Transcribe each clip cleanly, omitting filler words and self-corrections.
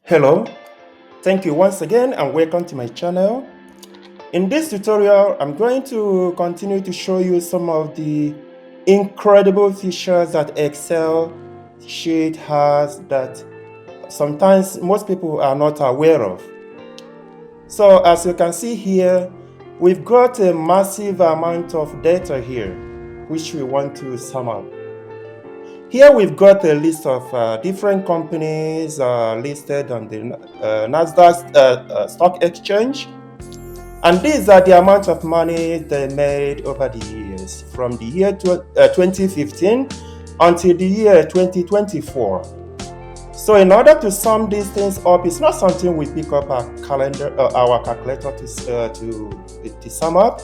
Hello, thank you once again and welcome to my channel. In this tutorial, I'm going to continue to show you some of the incredible features that Excel sheet has that sometimes most people are not aware of. So as you can see here, we've got a massive amount of data here, which we want to sum up. Here we've got a list of different companies listed on the Nasdaq stock exchange. And these are the amount of money they made over the years, from the year 2015 until the year 2024. So in order to sum these things up, it's not something we pick up our calculator to sum up.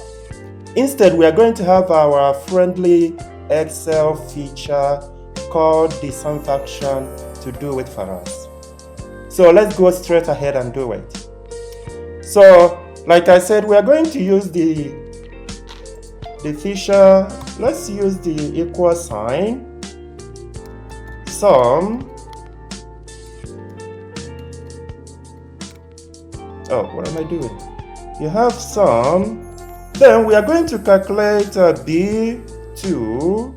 Instead, we are going to have our friendly Excel feature called the sum function to do it for us. So let's go straight ahead and do it. So, like I said, we are going to use the feature. Let's use the equal sign, sum. Oh, what am I doing? You have sum. Then we are going to calculate B2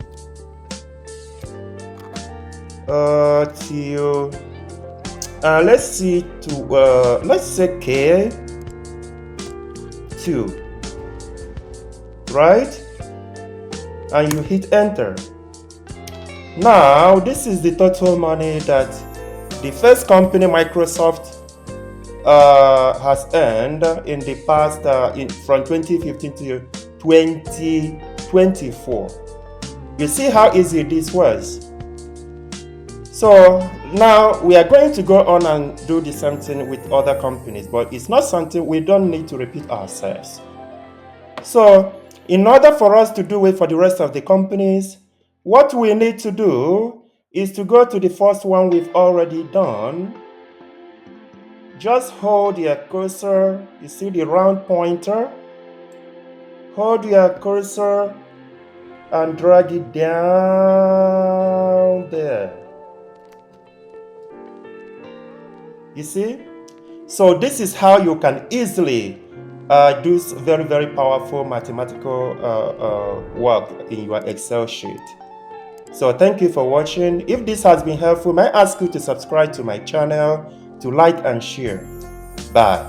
till let's say K2, right? And you hit enter. Now this is the total money that the first company, Microsoft, has earned in the past from 2015 to 2024. You see how easy this was. So now we are going to go on and do the same thing with other companies, but it's not something we don't need to repeat ourselves. So in order for us to do it for the rest of the companies, what we need to do is to go to the first one we've already done. Just hold your cursor, you see the round pointer? Hold your cursor and drag it down there. You see? So this is how you can easily do very, very powerful mathematical work in your Excel sheet. So thank you for watching. If this has been helpful, may I ask you to subscribe to my channel, to like and share. Bye.